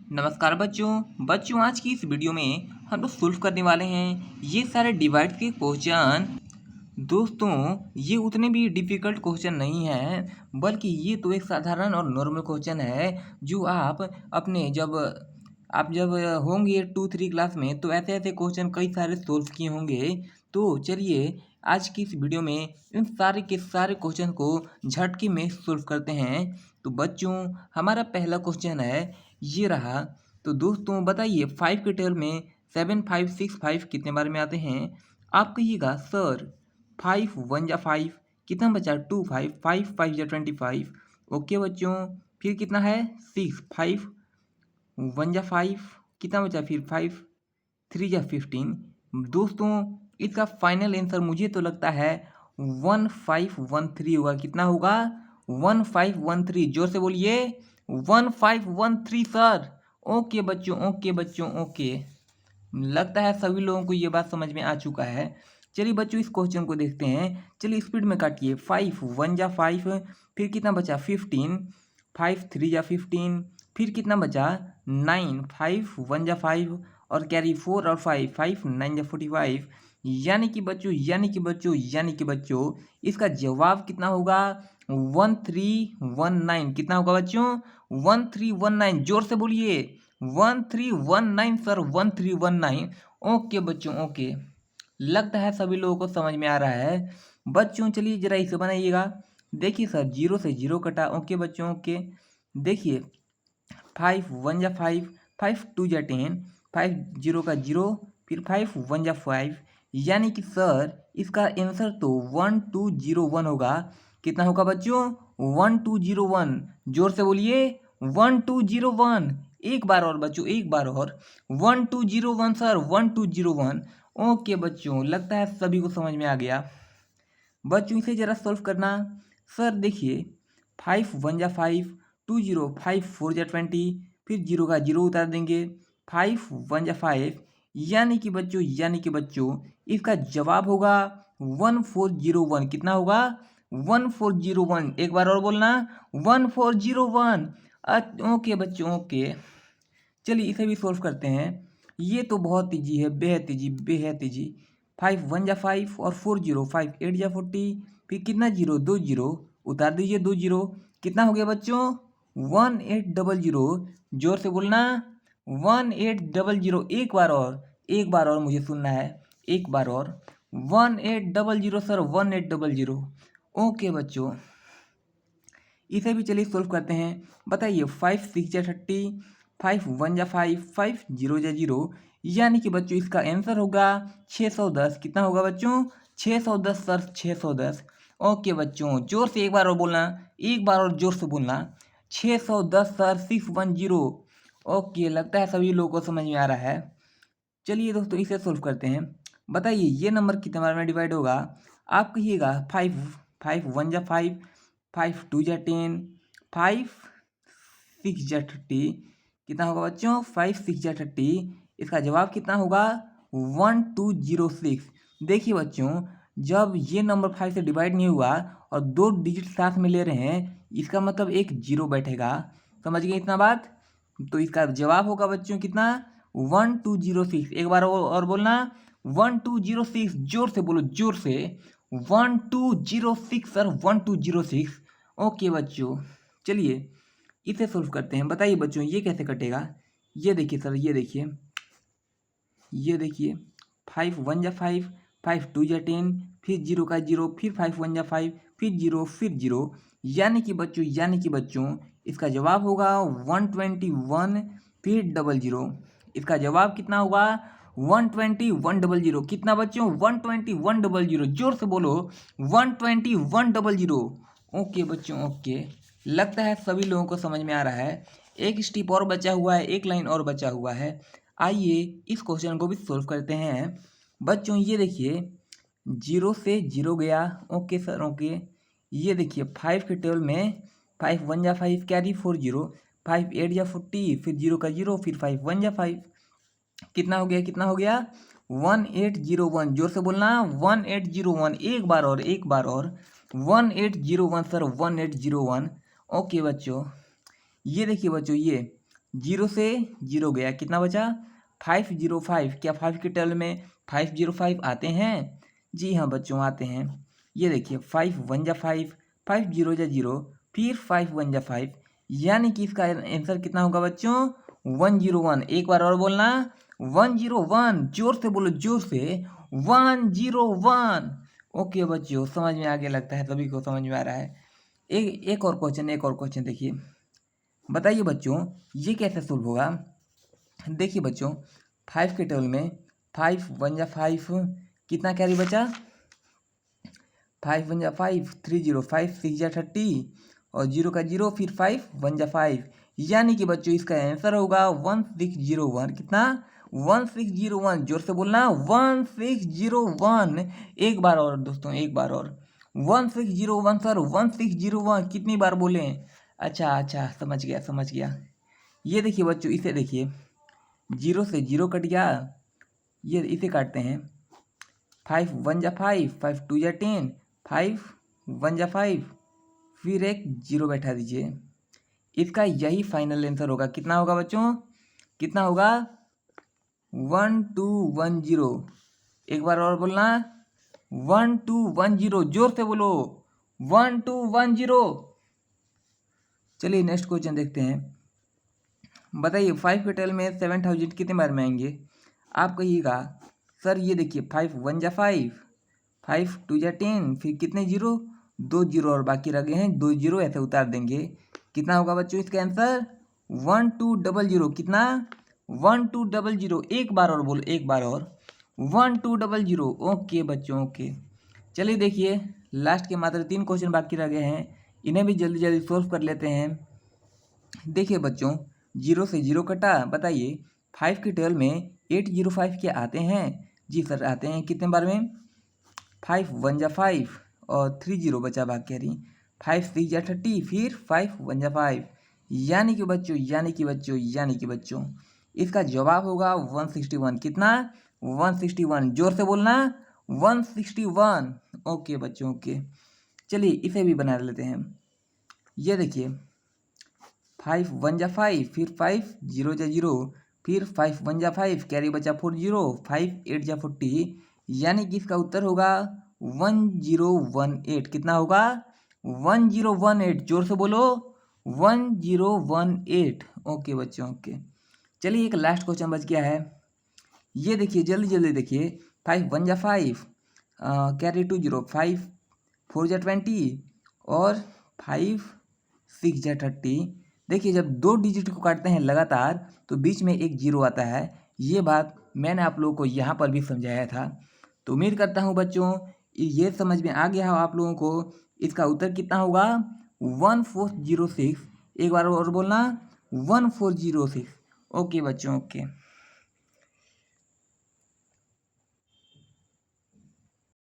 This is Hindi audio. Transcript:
नमस्कार बच्चों आज की इस वीडियो में हम लोग सॉल्व करने वाले हैं ये सारे डिवाइड के क्वेश्चन। दोस्तों ये उतने भी डिफ़िकल्ट क्वेश्चन नहीं हैं, बल्कि ये तो एक साधारण और नॉर्मल क्वेश्चन है जो आप अपने जब होंगे 2-3 क्लास में तो ऐसे ऐसे क्वेश्चन कई सारे सॉल्व किए होंगे। तो चलिए आज की इस वीडियो में इन सारे के सारे क्वेश्चन को झटके में सॉल्व करते हैं। तो बच्चों हमारा पहला क्वेश्चन है ये रहा। तो दोस्तों बताइए 5 के टेबल में 7, 5, 6, 5 कितने बार में आते हैं? आप कहिएगा सर 5 1 जा 5 कितना बचा 2 5 5 5 जा 25। ओके बच्चों फिर कितना है 6 5 1 जा 5 कितना बचा फिर 5 3 जा 15। दोस्तों इसका फाइनल आंसर मुझे तो लगता है 1513 होगा। कितना होगा 1513। जोर से बोलिए 1513 सर। ओके बच्चों ओके। लगता है सभी लोगों को ये बात समझ में आ चुका है। चलिए बच्चों इस क्वेश्चन को देखते हैं। चलिए स्पीड में काटिए 5 1 जा 5 फिर कितना बचा 15 5 3 जा 15 फिर कितना बचा 9 5 1 जा 5 और कैरी 4 और 5 5 9 जा 45। यानी कि बच्चों इसका जवाब कितना होगा 1319। कितना होगा बच्चों 1319। जोर से बोलिए 1319 सर 1319। ओके बच्चों ओके। लगता है सभी लोगों को समझ में आ रहा है। बच्चों चलिए जरा इसे बनाइएगा। देखिए सर 0 से 0 कटा। ओके बच्चों ओके। देखिए 5 1 जा 5 5 2 जा 10 5 0 का 0 फिर 5 1 जा 5। यानी कि सर इसका आंसर तो 1201 होगा। कितना होगा बच्चों 1201। जोर से बोलिए 1201। एक बार और बच्चों एक बार और 1201 सर 1201। ओके बच्चों लगता है सभी को समझ में आ गया। बच्चों इसे जरा सॉल्व करना। सर देखिए 5 1 जा 5 2 0 5 4 जा 20 फिर 0 का 0 उतार देंगे 5 1 जा 5। यानी कि बच्चों इसका जवाब होगा 1401। कितना होगा 1401। एक बार और बोलना 1401। ओके बच्चों ओके। चलिए इसे भी सॉल्व करते हैं। ये तो बहुत ईजी है, बेहद ईजी। 5 1 जा 5 और 4 0 5 8 जा 40 फिर कितना 0 2 0 उतार दीजिए 2 0। कितना हो गया बच्चों 1800। जोर से बोलना 1800। एक बार और मुझे सुनना है। एक बार और 1800 सर 1800। ओके बच्चों इसे भी चलिए सॉल्व करते हैं। बताइए 5 6 जा 30 5 1 जा 5 5 0 जा 0। यानी कि बच्चों इसका आंसर होगा 610। कितना होगा बच्चों 610 सर 610। ओके बच्चों जोर से एक बार और बोलना, एक बार और जोर से बोलना 610 सर 610। ओके लगता है सभी लोगों को समझ में आ रहा है। चलिए दोस्तों इसे सॉल्व करते हैं। बताइए ये नंबर कितने बार में डिवाइड होगा? आप कहिएगा 5 5 1 जा 5 5 2 जा 10 5 6 जा 30। कितना होगा बच्चों 5 6 जा 30। इसका जवाब कितना होगा 1206। देखिए बच्चों जब ये नंबर 5 से डिवाइड नहीं हुआ और 2 डिजिट साथ में ले रहे हैं इसका मतलब एक जीरो बैठेगा। समझ गए इतना बात? तो इसका जवाब होगा बच्चों कितना 1206। एक बार और बोलना 1206। जोर से बोलो जोर से 1206 सर 1206। ओके बच्चों चलिए इसे सॉल्व करते हैं। बताइए बच्चों ये कैसे कटेगा? ये देखिए सर ये देखिए 5 1 जा 5 5 2 जा 10 फिर 0 का 0 फिर 5 1 जा 5 फिर 0 फिर 0। यानी कि बच्चों इसका जवाब होगा 121 फिर 00। इसका जवाब कितना होगा 121 कितना बच्चों 121 जोर से बोलो 121 ओके बच्चों ओके। लगता है सभी लोगों को समझ में आ रहा है। एक स्टेप और बचा हुआ है, एक लाइन और बचा हुआ है। आइए इस क्वेश्चन को भी सॉल्व करते हैं। बच्चों ये देखिए 0 से 0 गया। Okay sir okay. ये देखिए 5 के टेबल में 5 1 जा 5 कैरी 4 0 5 8 जा 40 फिर 0 का 0 फिर 5 1 जा 5। कितना हो गया 1801। जोर से बोलना 1801। एक बार और 1801 सर 1801। ओके बच्चों ये देखिए बच्चों ये जीरो से जीरो गया, कितना बचा 505। क्या 5 के टेबल में 505 आते हैं? जी हाँ बच्चों आते हैं। ये देखिए 5 1 जा 5, 5 0 जा 0, फिर 5 1 जा 5, यानी कि इसका आंसर कितना होगा बच्चों 101। एक बार और बोलना 101, जोर से बोलो जोर से 101। ओके बच्चों समझ में आगे लगता है, सभी को समझ में आ रहा है। एक और क्वेश्चन देखिए, बताइए बच्चों ये कैसे सोल्व होगा। देखिए बच्चों 5 के टेबल में 5 1 जा 5, कितना कैरी बचा 5 1 जा 5, 3 0, 5 6 जा 30 और 0 का 0, फिर 5 1 जा 5, यानी कि बच्चों इसका आंसर होगा 1601। कितना 1601, जोर से बोलना 1601। एक बार और दोस्तों, एक बार और 1601 सर 1601 कितनी बार बोले? अच्छा समझ गया। ये देखिए बच्चों, इसे देखिए 0 से 0 कट गया, ये इसे काटते हैं 5 1 जा 5, 5 2 जा 10, 5 1 जा 5, फिर एक 0 बैठा दीजिए। इसका यही फाइनल आंसर होगा। कितना होगा बच्चों, कितना होगा 1210। एक बार और बोलना 1210, जोर से बोलो 1210। चलिए नेक्स्ट क्वेश्चन देखते हैं। बताइए 5 के टेबल में 7000 कितने बार में आएंगे? आप कहिएगा सर ये देखिए 5 1 जा 5, 5 2 जा 10, फिर कितने 0, 2 0 और बाकी रह गए हैं 2 0, ऐसे उतार देंगे। कितना होगा बच्चों इसका आंसर 1200। कितना 1200। एक बार और बोलो, एक बार और 1200। ओके बच्चों ओके। चलिए देखिए लास्ट के मात्र 3 क्वेश्चन बाकी रह गए हैं, इन्हें भी जल्दी जल्दी सॉल्व कर लेते हैं। देखिए बच्चों 0 से 0 कटा, बताइए 5 के टेबल में 805 के आते हैं? जी सर आते हैं। कितने बार में 5 1 जा 5 और 3 0 बचा भाग कैरी, 5 6 जा 30, फिर 5 1 जा 5, यानी कि बच्चों इसका जवाब होगा 161। कितना 161, जोर से बोलना 161। ओके बच्चों ओके। चलिए इसे भी बना लेते हैं। ये देखिए 5 1 जा 5, फिर 5 0 जा 0, फिर 5 1 जा 5, कैरी बचा 4 0, 5 8 जा 40, यानी कि इसका उत्तर होगा 1018। कितना होगा 1018, जोर से बोलो 1018। ओके बच्चों ओके। चलिए एक लास्ट क्वेश्चन बच गया है, ये देखिए जल्दी जल्दी देखिए 5 1 जा 5, कैरी 2 0, 5 4 जा 20 और 5 6 जा 30। देखिए जब 2 डिजिट को काटते हैं लगातार तो बीच में एक 0 आता है। ये बात मैंने आप लोगों को यहाँ पर भी समझाया था। तो उम्मीद करता हूँ बच्चों ये समझ में आ गया हो आप लोगों को। इसका उत्तर कितना होगा 1406। एक बार और बोलना 1406। ओके बच्चों ओके।